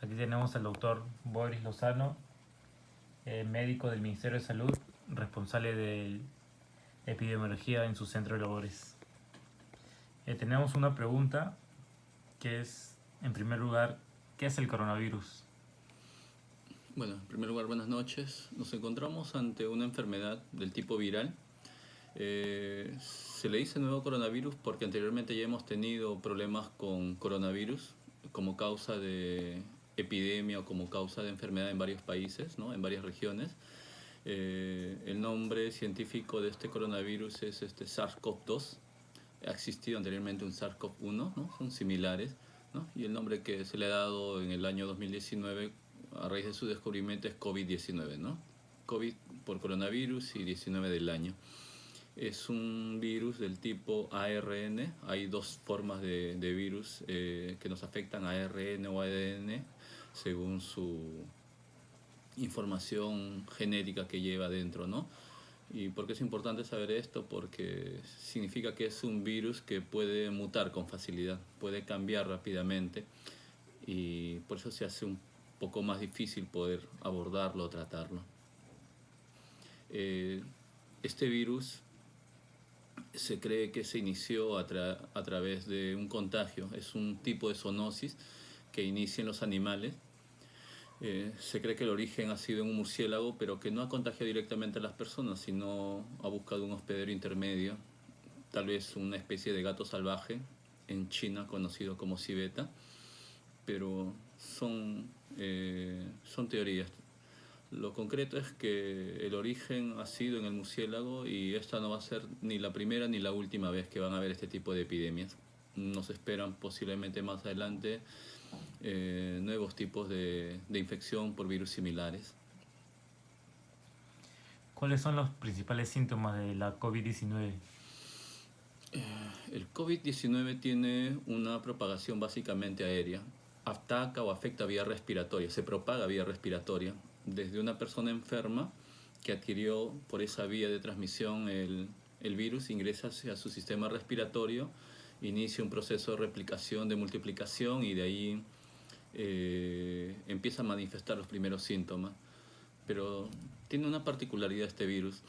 Aquí tenemos al doctor Boris Lozano, médico del Ministerio de Salud, responsable de epidemiología en su centro de labores. Tenemos una pregunta que es, en primer lugar, ¿qué es el coronavirus? Bueno, en primer lugar, buenas noches. Nos encontramos ante una enfermedad del tipo viral. Se le dice nuevo coronavirus porque anteriormente ya hemos tenido problemas con coronavirus como causa de epidemia o como causa de enfermedad en varios países, ¿no? En varias regiones. El nombre científico de este coronavirus es SARS-CoV-2. Ha existido anteriormente un SARS-CoV-1, ¿no? Son similares, ¿no? Y el nombre que se le ha dado en el año 2019 a raíz de su descubrimiento es COVID-19, ¿no? COVID por coronavirus y 19 del año. Es un virus del tipo ARN. Hay dos formas de virus que nos afectan, ARN o ADN, según su información genética que lleva dentro, ¿no? ¿Y por qué es importante saber esto? Porque significa que es un virus que puede mutar con facilidad, puede cambiar rápidamente y por eso se hace un poco más difícil poder abordarlo o tratarlo. Este virus se cree que se inició a través de un contagio, es un tipo de zoonosis que inicia en los animales. Se cree que el origen ha sido en un murciélago, pero que no ha contagiado directamente a las personas, sino ha buscado un hospedero intermedio, tal vez una especie de gato salvaje en China conocido como civeta, pero son teorías. Lo concreto es que el origen ha sido en el murciélago y esta no va a ser ni la primera ni la última vez que van a haber este tipo de epidemias. Nos esperan posiblemente más adelante nuevos tipos de infección por virus similares. ¿Cuáles son los principales síntomas de la COVID-19? El COVID-19 tiene una propagación básicamente aérea. Ataca o afecta vía respiratoria, se propaga vía respiratoria. Desde una persona enferma que adquirió por esa vía de transmisión el virus, ingresa a su sistema respiratorio, inicia un proceso de replicación, de multiplicación y de ahí empieza a manifestar los primeros síntomas. Pero tiene una particularidad este virus.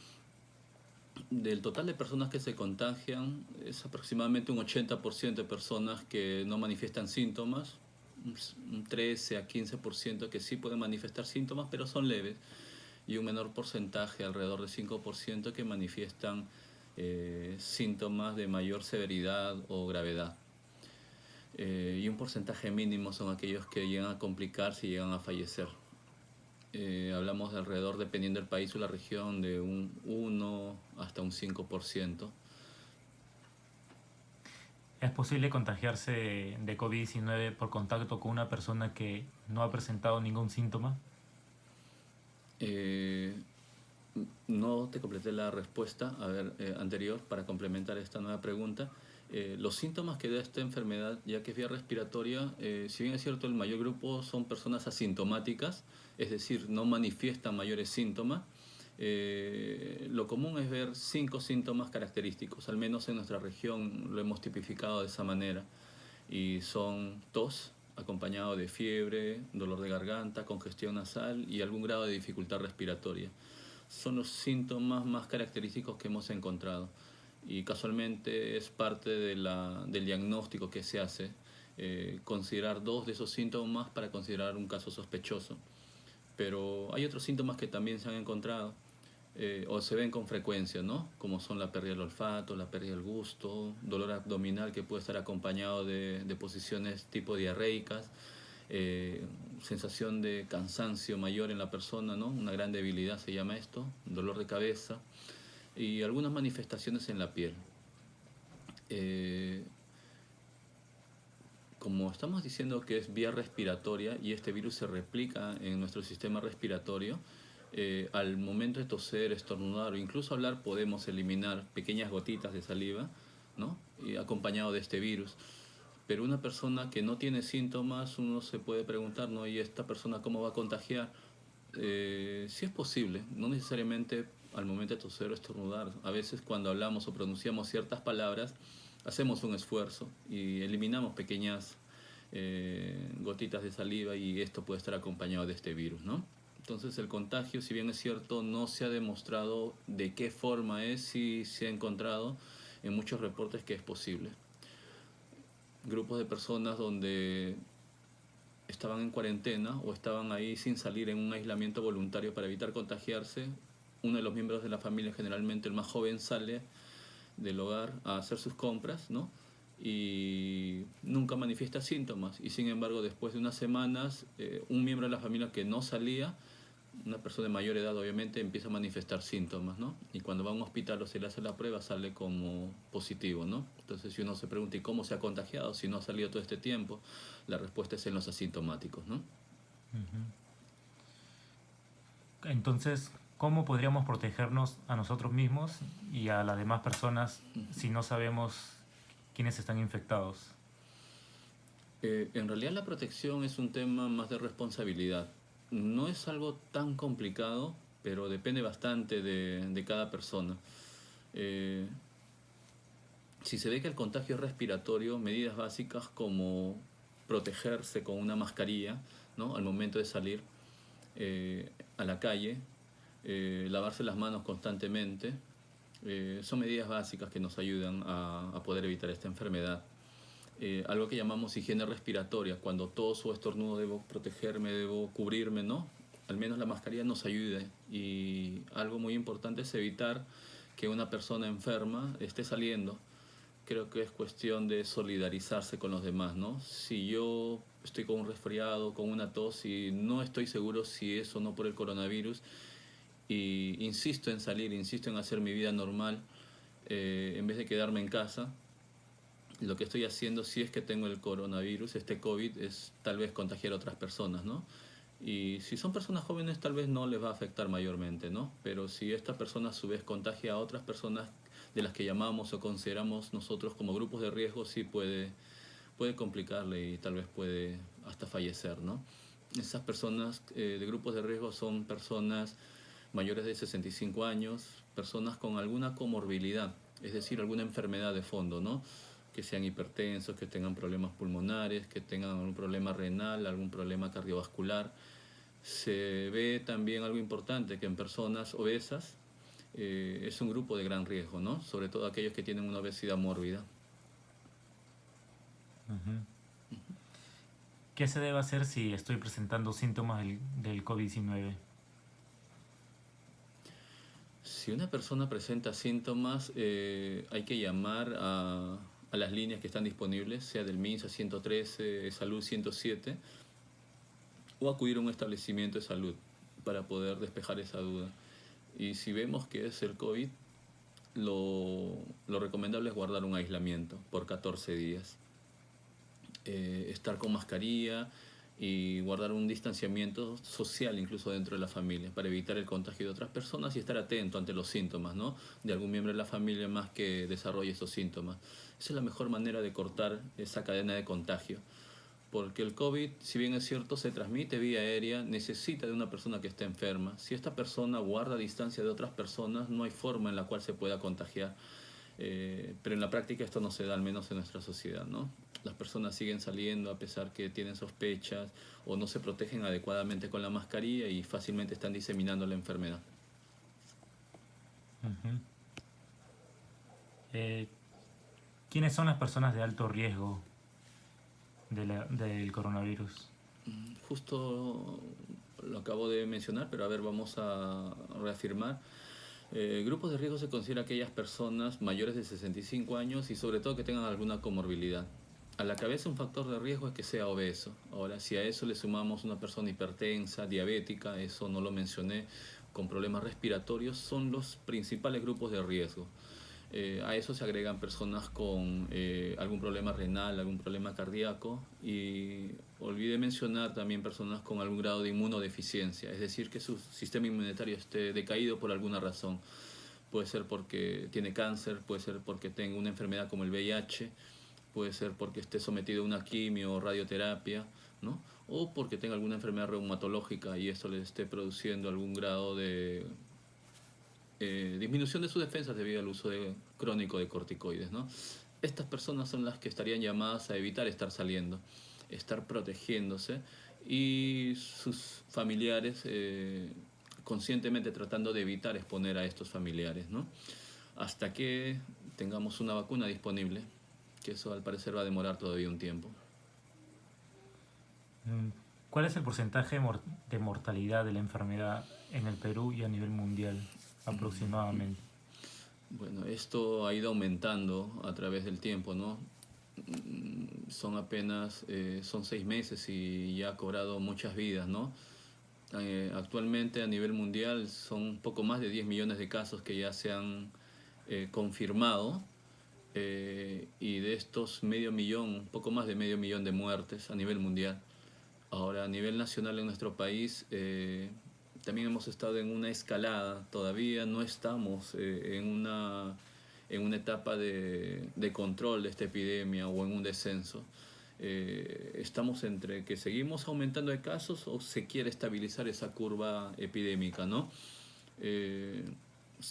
Del total de personas que se contagian, es aproximadamente un 80% de personas que no manifiestan síntomas, un 13 a 15% que sí pueden manifestar síntomas, pero son leves, y un menor porcentaje, alrededor de 5%, que manifiestan síntomas de mayor severidad o gravedad. Y un porcentaje mínimo son aquellos que llegan a complicarse y llegan a fallecer. Hablamos de alrededor, dependiendo del país o la región, de un 1 hasta un 5%. ¿Es posible contagiarse de COVID-19 por contacto con una persona que no ha presentado ningún síntoma? Eh, no te completé la respuesta anterior para complementar esta nueva pregunta. Los síntomas que da esta enfermedad, ya que es vía respiratoria, si bien es cierto, el mayor grupo son personas asintomáticas, es decir, no manifiestan mayores síntomas. Lo común es ver 5 síntomas característicos, al menos en nuestra región lo hemos tipificado de esa manera, y son tos, acompañado de fiebre, dolor de garganta, congestión nasal y algún grado de dificultad respiratoria. Son los síntomas más característicos que hemos encontrado y casualmente es parte del diagnóstico que se hace, considerar 2 de esos síntomas para considerar un caso sospechoso. Pero hay otros síntomas que también se han encontrado o se ven con frecuencia, ¿no? Como son la pérdida del olfato, la pérdida del gusto, dolor abdominal que puede estar acompañado de posiciones tipo diarreicas, sensación de cansancio mayor en la persona, ¿no? Una gran debilidad se llama esto, dolor de cabeza y algunas manifestaciones en la piel. Como estamos diciendo que es vía respiratoria y este virus se replica en nuestro sistema respiratorio, al momento de toser, estornudar o incluso hablar podemos eliminar pequeñas gotitas de saliva, ¿no? Y acompañado de este virus. Pero una persona que no tiene síntomas, uno se puede preguntar, ¿no? ¿Y esta persona cómo va a contagiar? Sí es posible, no necesariamente al momento de toser o estornudar. A veces cuando hablamos o pronunciamos ciertas palabras, hacemos un esfuerzo y eliminamos pequeñas gotitas de saliva, y esto puede estar acompañado de este virus, ¿no? Entonces el contagio, si bien es cierto, no se ha demostrado de qué forma es, sí se ha encontrado en muchos reportes que es posible. Grupos de personas donde estaban en cuarentena o estaban ahí sin salir en un aislamiento voluntario para evitar contagiarse, uno de los miembros de la familia, generalmente el más joven, sale del hogar a hacer sus compras, ¿no? Y nunca manifiesta síntomas. Y sin embargo, después de unas semanas, un miembro de la familia que no salía, una persona de mayor edad obviamente, empieza a manifestar síntomas, ¿no? Y cuando va a un hospital o se le hace la prueba, sale como positivo, ¿no? Entonces, si uno se pregunta, ¿y cómo se ha contagiado si no ha salido todo este tiempo? La respuesta es en los asintomáticos, ¿no? Ujú. Entonces, ¿cómo podríamos protegernos a nosotros mismos y a las demás personas si no sabemos quiénes están infectados? En realidad la protección es un tema más de responsabilidad. No es algo tan complicado, pero depende bastante de cada persona. Eh, si se ve que el contagio es respiratorio, medidas básicas como protegerse con una mascarilla, ¿no? Al momento de salir a la calle, lavarse las manos constantemente, son medidas básicas que nos ayudan a poder evitar esta enfermedad. Algo que llamamos higiene respiratoria, cuando toso o estornudo debo protegerme, debo cubrirme, ¿no? Al menos la mascarilla nos ayuda. Y algo muy importante es evitar que una persona enferma esté saliendo. Creo que es cuestión de solidarizarse con los demás, ¿no? Si yo estoy con un resfriado, con una tos y no estoy seguro si es o no por el coronavirus, y insisto en salir, insisto en hacer mi vida normal, en vez de quedarme en casa, lo que estoy haciendo, si es que tengo el coronavirus, este COVID, es tal vez contagiar a otras personas, ¿no? Y si son personas jóvenes, tal vez no les va a afectar mayormente, ¿no? Pero si esta persona a su vez contagia a otras personas de las que llamamos o consideramos nosotros como grupos de riesgo, sí puede complicarle y tal vez puede hasta fallecer, ¿no? Esas personas de grupos de riesgo son personas mayores de 65 años, personas con alguna comorbilidad, es decir, alguna enfermedad de fondo, ¿no? Que sean hipertensos, que tengan problemas pulmonares, que tengan algún problema renal, algún problema cardiovascular. Se ve también algo importante, que en personas obesas es un grupo de gran riesgo, ¿no? Sobre todo aquellos que tienen una obesidad mórbida. Ujú. ¿Qué se debe hacer si estoy presentando síntomas del COVID-19? Si una persona presenta síntomas, hay que llamar a las líneas que están disponibles, sea del MINSA 113, Salud 107, o acudir a un establecimiento de salud para poder despejar esa duda. Y si vemos que es el COVID, lo recomendable es guardar un aislamiento por 14 días. Estar con mascarilla y guardar un distanciamiento social incluso dentro de la familia para evitar el contagio de otras personas y estar atento ante los síntomas, ¿no? De algún miembro de la familia más que desarrolle esos síntomas. Esa es la mejor manera de cortar esa cadena de contagio. Porque el COVID, si bien es cierto, se transmite vía aérea, necesita de una persona que esté enferma. Si esta persona guarda distancia de otras personas, no hay forma en la cual se pueda contagiar. Pero en la práctica esto no se da, al menos en nuestra sociedad, ¿no? Las personas siguen saliendo a pesar que tienen sospechas o no se protegen adecuadamente con la mascarilla y fácilmente están diseminando la enfermedad. Ujú. Eh, ¿Quiénes son las personas de alto riesgo del coronavirus? Justo lo acabo de mencionar, pero a ver, vamos a reafirmar. Grupos de riesgo se considera aquellas personas mayores de 65 años y sobre todo que tengan alguna comorbilidad. A la cabeza un factor de riesgo es que sea obeso. Ahora, si a eso le sumamos una persona hipertensa, diabética, eso no lo mencioné, con problemas respiratorios, son los principales grupos de riesgo. A eso se agregan personas con algún problema renal, algún problema cardíaco y olvidé mencionar también personas con algún grado de inmunodeficiencia, es decir, que su sistema inmunitario esté decaído por alguna razón. Puede ser porque tiene cáncer, puede ser porque tenga una enfermedad como el VIH, puede ser porque esté sometido a una quimio o radioterapia, ¿no? O porque tenga alguna enfermedad reumatológica y esto le esté produciendo algún grado de disminución de sus defensas debido al uso crónico de corticoides, ¿no? Estas personas son las que estarían llamadas a evitar estar saliendo. estar protegiéndose y sus familiares conscientemente tratando de evitar exponer a estos familiares, ¿no? Hasta que tengamos una vacuna disponible, que eso al parecer va a demorar todavía un tiempo. ¿Cuál es el porcentaje de mortalidad de la enfermedad en el Perú y a nivel mundial aproximadamente? Bueno, esto ha ido aumentando a través del tiempo, ¿no? Son apenas, son 6 meses y ya ha cobrado muchas vidas, ¿no? Actualmente a nivel mundial son un poco más de 10 millones de casos que ya se han confirmado, y de estos medio millón, un poco más de medio millón de muertes a nivel mundial. Ahora, a nivel nacional en nuestro país, también hemos estado en una escalada, todavía no estamos en una etapa de control de esta epidemia o en un descenso. Estamos entre que seguimos aumentando de casos o se quiere estabilizar esa curva epidémica, ¿no?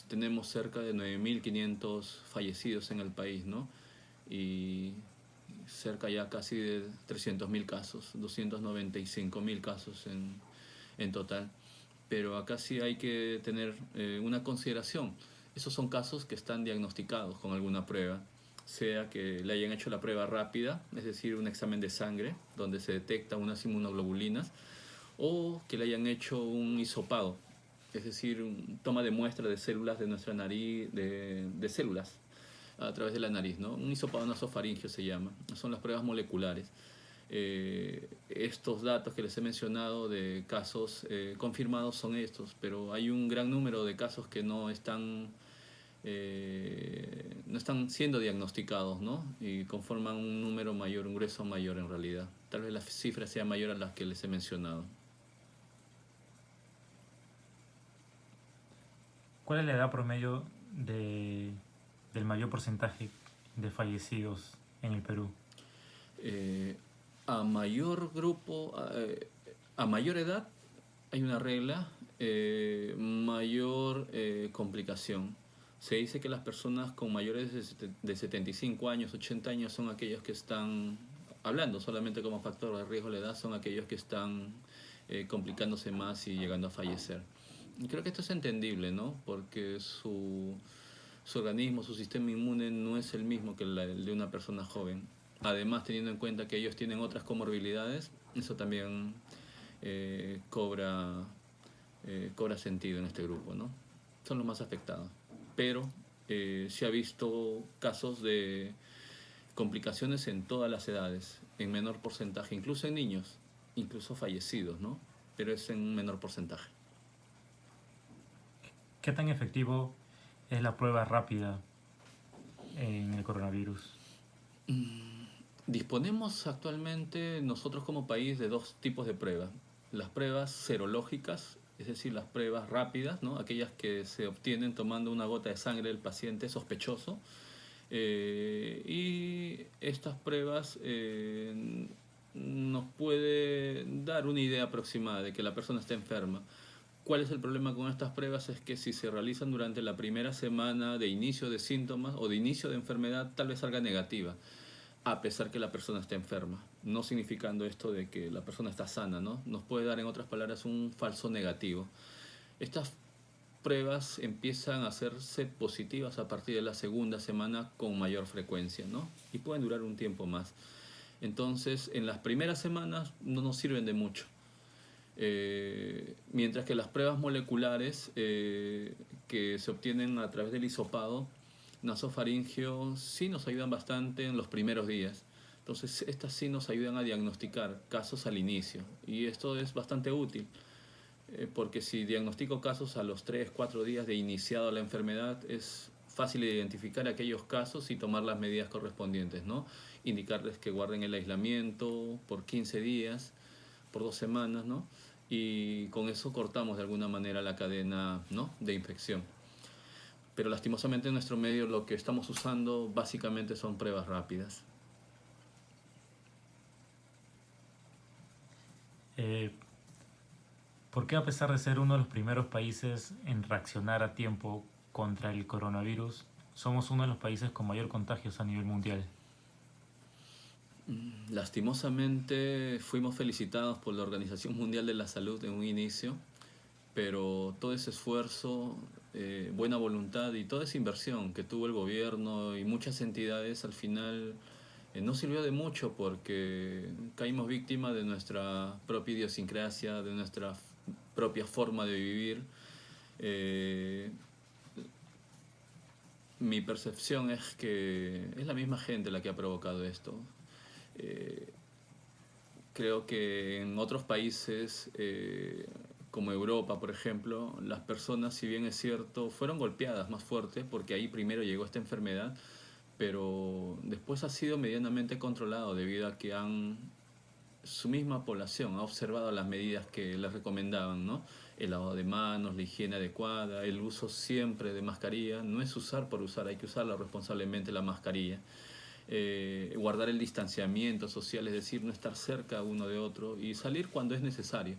Tenemos cerca de 9.500 fallecidos en el país, ¿no? Y cerca ya casi de 300.000 casos, 295.000 casos en total. Pero acá sí hay que tener una consideración. Esos son casos que están diagnosticados con alguna prueba, sea que le hayan hecho la prueba rápida, es decir, un examen de sangre donde se detecta unas inmunoglobulinas, o que le hayan hecho un hisopado, es decir, toma de muestra de células de nuestra nariz, de células a través de la nariz, ¿no? Un hisopado nasofaringeo se llama, son las pruebas moleculares. Estos datos que les he mencionado de casos confirmados son estos, pero hay un gran número de casos que no están siendo diagnosticados, ¿no? Y conforman un número mayor, un grueso mayor en realidad. Tal vez las cifras sean mayores a las que les he mencionado. ¿Cuál es la edad promedio del mayor porcentaje de fallecidos en el Perú? A mayor grupo, a mayor edad, hay una regla, mayor complicación. Se dice que las personas con mayores de 75 años, 80 años son aquellos que están, hablando solamente como factor de riesgo de la edad, son aquellos que están complicándose más y llegando a fallecer. Y creo que esto es entendible, ¿no? Porque su organismo, su sistema inmune no es el mismo que el de una persona joven. Además, teniendo en cuenta que ellos tienen otras comorbilidades, eso también cobra sentido en este grupo, ¿no? Son los más afectados. Pero se ha visto casos de complicaciones en todas las edades, en menor porcentaje, incluso en niños, incluso fallecidos, ¿no? Pero es en un menor porcentaje. ¿Qué tan efectivo es la prueba rápida en el coronavirus? Disponemos actualmente nosotros como país de dos tipos de pruebas. Las pruebas serológicas, es decir, las pruebas rápidas, ¿no? Aquellas que se obtienen tomando una gota de sangre del paciente sospechoso. Y estas pruebas nos puede dar una idea aproximada de que la persona está enferma. ¿Cuál es el problema con estas pruebas? Es que si se realizan durante la primera semana de inicio de síntomas o de inicio de enfermedad, tal vez salga negativa, a pesar que la persona esté enferma, no significando esto de que la persona está sana, ¿no? Nos puede dar, en otras palabras, un falso negativo. Estas pruebas empiezan a hacerse positivas a partir de la segunda semana con mayor frecuencia, ¿no? Y pueden durar un tiempo más. Entonces, en las primeras semanas no nos sirven de mucho. Mientras que las pruebas moleculares que se obtienen a través del hisopado nasofaringeo sí nos ayudan bastante en los primeros días. Entonces, estas sí nos ayudan a diagnosticar casos al inicio. Y esto es bastante útil, porque si diagnostico casos a los 3, 4 días de iniciado la enfermedad, es fácil identificar aquellos casos y tomar las medidas correspondientes, ¿no? Indicarles que guarden el aislamiento por 15 días, por 2 semanas, ¿no? Y con eso cortamos de alguna manera la cadena, ¿no?, de infección. Pero lastimosamente en nuestro medio lo que estamos usando básicamente son pruebas rápidas. ¿Por qué, a pesar de ser uno de los primeros países en reaccionar a tiempo contra el coronavirus, somos uno de los países con mayor contagios a nivel mundial? Lastimosamente fuimos felicitados por la Organización Mundial de la Salud en un inicio, pero todo ese esfuerzo, buena voluntad y toda esa inversión que tuvo el gobierno y muchas entidades al final no sirvió de mucho porque caímos víctimas de nuestra propia idiosincrasia, de nuestra propia forma de vivir. Eh, Mi percepción es que es la misma gente la que ha provocado esto. Eh, Creo que en otros países, como Europa, por ejemplo, las personas, si bien es cierto, fueron golpeadas más fuerte porque ahí primero llegó esta enfermedad, pero después ha sido medianamente controlado debido a que su misma población ha observado las medidas que les recomendaban, ¿no? El lavado de manos, la higiene adecuada, el uso siempre de mascarilla. No es usar por usar, hay que usarla responsablemente la mascarilla. Guardar el distanciamiento social, es decir, no estar cerca uno de otro y salir cuando es necesario.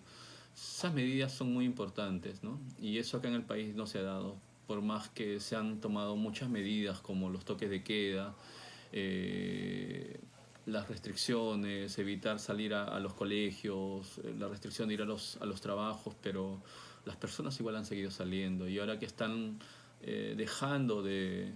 Esas medidas son muy importantes, ¿no? Y eso acá en el país no se ha dado, por más que se han tomado muchas medidas como los toques de queda, eh, las restricciones, evitar salir a los colegios, la restricción de ir a los trabajos, pero las personas igual han seguido saliendo y ahora que están dejando de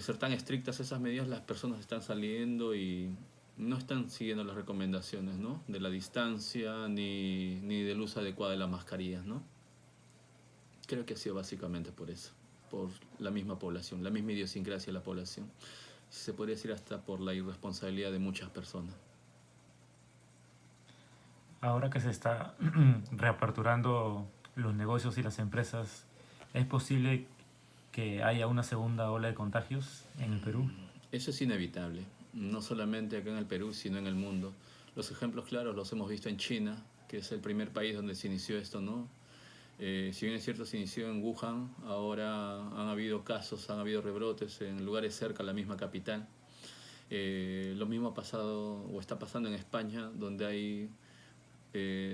ser tan estrictas esas medidas, las personas están saliendo y no están siguiendo las recomendaciones, ¿no? De la distancia ni del uso adecuado de las mascarillas, ¿no? Creo que ha sido básicamente por eso, por la misma población, la misma idiosincrasia de la población. Se podría decir hasta por la irresponsabilidad de muchas personas. Ahora que se está reaperturando los negocios y las empresas, ¿es posible que haya una segunda ola de contagios en el Perú? Eso es inevitable, no solamente acá en el Perú, sino en el mundo. Los ejemplos claros los hemos visto en China, que es el primer país donde se inició esto, ¿no? Si bien es cierto, se inició en Wuhan, ahora han habido casos, han habido rebrotes en lugares cerca a la misma capital. Lo mismo ha pasado o está pasando en España, donde hay,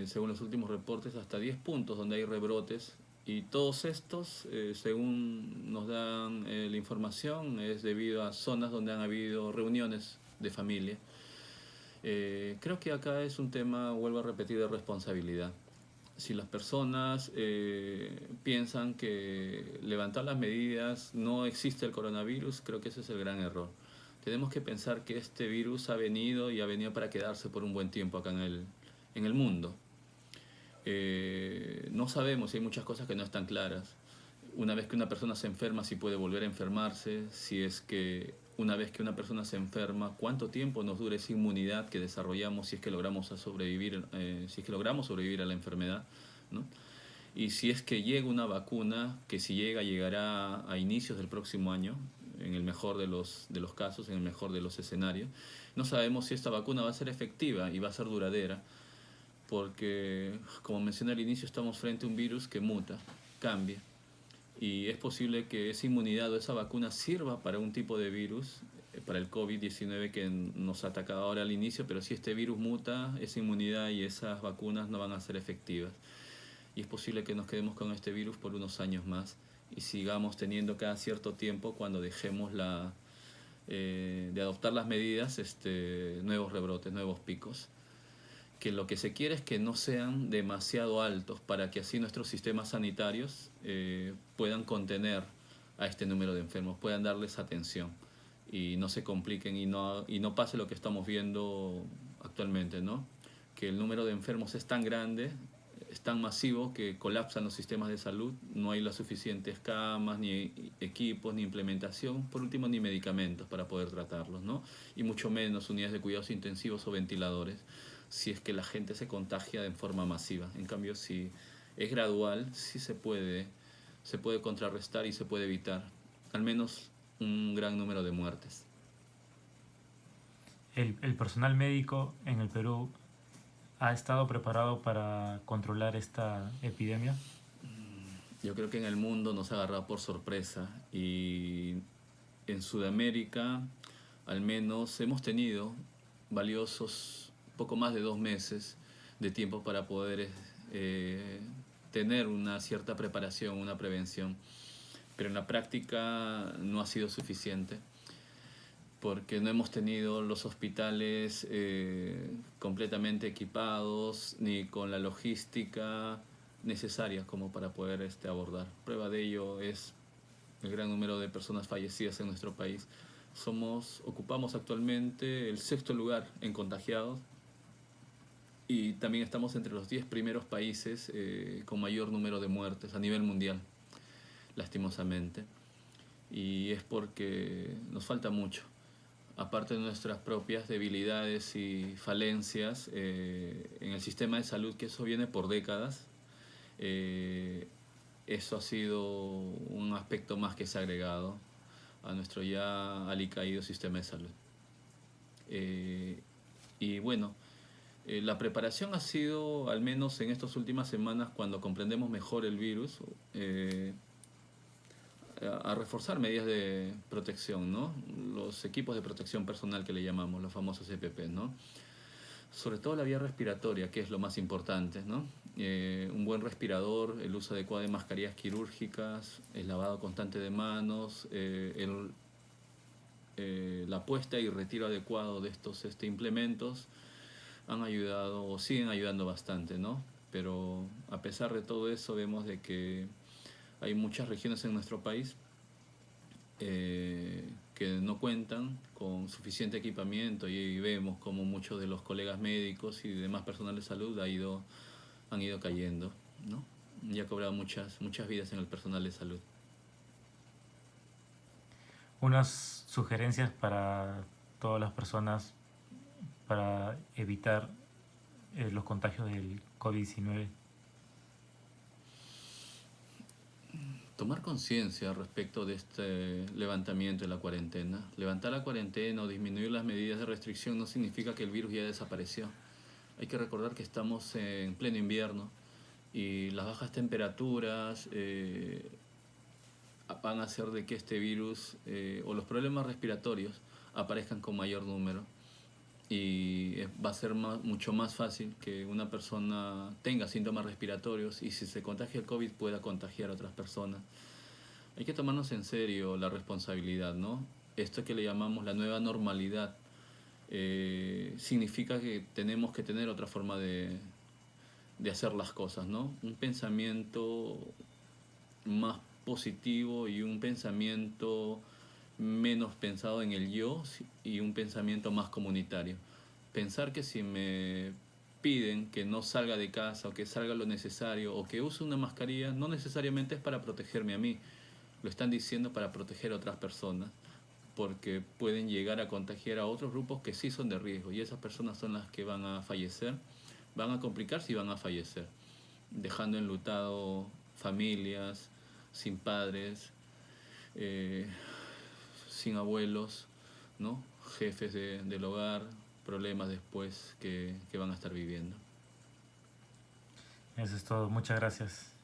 según los últimos reportes, hasta 10 puntos donde hay rebrotes. Y todos estos, según nos dan la información, es debido a zonas donde han habido reuniones de familia. Creo que acá es un tema, vuelvo a repetir, de responsabilidad. Si las personas piensan que levantar las medidas no existe el coronavirus, creo que ese es el gran error. Tenemos que pensar que este virus ha venido y ha venido para quedarse por un buen tiempo acá en el mundo. No sabemos, hay muchas cosas que no están claras. Una vez que una persona se enferma, si puede volver a enfermarse, si es que una vez que una persona se enferma, cuánto tiempo nos dura esa inmunidad que desarrollamos si es que logramos sobrevivir, si es que logramos sobrevivir a la enfermedad, ¿no? Y si es que llega una vacuna, que si llega, llegará a inicios del próximo año, en el mejor de los casos, en el mejor de los escenarios, no sabemos si esta vacuna va a ser efectiva y va a ser duradera, porque, como mencioné al inicio, estamos frente a un virus que muta, cambia, y es posible que esa inmunidad o esa vacuna sirva para un tipo de virus, para el COVID-19 que nos ha atacado ahora al inicio, pero si este virus muta, esa inmunidad y esas vacunas no van a ser efectivas. Y es posible que nos quedemos con este virus por unos años más y sigamos teniendo cada cierto tiempo, cuando dejemos de adoptar las medidas, nuevos rebrotes, nuevos picos, que lo que se quiere es que no sean demasiado altos para que así nuestros sistemas sanitarios puedan contener a este número de enfermos, puedan darles atención y no se compliquen y no pase lo que estamos viendo actualmente, ¿no? Que el número de enfermos es tan grande, es tan masivo que colapsan los sistemas de salud, no hay las suficientes camas, ni equipos, ni implementación, por último ni medicamentos para poder tratarlos, ¿no? Y mucho menos unidades de cuidados intensivos o ventiladores, si es que la gente se contagia de forma masiva. En cambio, si es gradual, sí se puede contrarrestar y se puede evitar al menos un gran número de muertes. ¿El personal médico en el Perú ha estado preparado para controlar esta epidemia? Yo creo que en el mundo nos ha agarrado por sorpresa y en Sudamérica al menos hemos tenido valiosos poco más de 2 meses de tiempo para poder tener una cierta preparación, una prevención, pero en la práctica no ha sido suficiente. porque no hemos tenido los hospitales completamente equipados ni con la logística necesaria como para poder abordar. Prueba de ello es el gran número de personas fallecidas en nuestro país. Ocupamos actualmente el 6.º lugar en contagiados y también estamos entre los 10 primeros países con mayor número de muertes a nivel mundial, lastimosamente. Y es porque nos falta mucho. Aparte de nuestras propias debilidades y falencias en el sistema de salud, que eso viene por décadas, eso ha sido un aspecto más que se ha agregado a nuestro ya alicaído sistema de salud. Y bueno, la preparación ha sido, al menos en estas últimas semanas, cuando comprendemos mejor el virus, a reforzar medidas de protección, ¿no? Los equipos de protección personal que le llamamos, los famosos EPP, ¿no? Sobre todo la vía respiratoria, que es lo más importante, ¿no? Un buen respirador, el uso adecuado de mascarillas quirúrgicas, el lavado constante de manos, la puesta y retiro adecuado de estos implementos han ayudado o siguen ayudando bastante, ¿no? Pero a pesar de todo eso vemos de que hay muchas regiones en nuestro país que no cuentan con suficiente equipamiento y vemos como muchos de los colegas médicos y demás personal de salud han ido cayendo, ¿no? Y ha cobrado muchas vidas en el personal de salud. Unas sugerencias para todas las personas para evitar los contagios del COVID-19. Tomar conciencia respecto de este levantamiento de la cuarentena. Levantar la cuarentena o disminuir las medidas de restricción no significa que el virus ya desapareció. Hay que recordar que estamos en pleno invierno y las bajas temperaturas van a hacer de que este virus o los problemas respiratorios aparezcan con mayor número y va a ser mucho más fácil que una persona tenga síntomas respiratorios y si se contagia el COVID pueda contagiar a otras personas. Hay que tomarnos en serio la responsabilidad, ¿no? Esto que le llamamos la nueva normalidad significa que tenemos que tener otra forma de hacer las cosas, ¿no? Un pensamiento más positivo y un pensamiento menos pensado en el yo y un pensamiento más comunitario. Pensar que si me piden que no salga de casa o que salga lo necesario o que use una mascarilla, no necesariamente es para protegerme a mí, lo están diciendo para proteger a otras personas, porque pueden llegar a contagiar a otros grupos que sí son de riesgo y esas personas son las que van a fallecer, van a complicarse y van a fallecer, dejando enlutado familias, sin padres, sin abuelos, ¿no? Jefes del hogar, problemas después que van a estar viviendo. Eso es todo. Muchas gracias.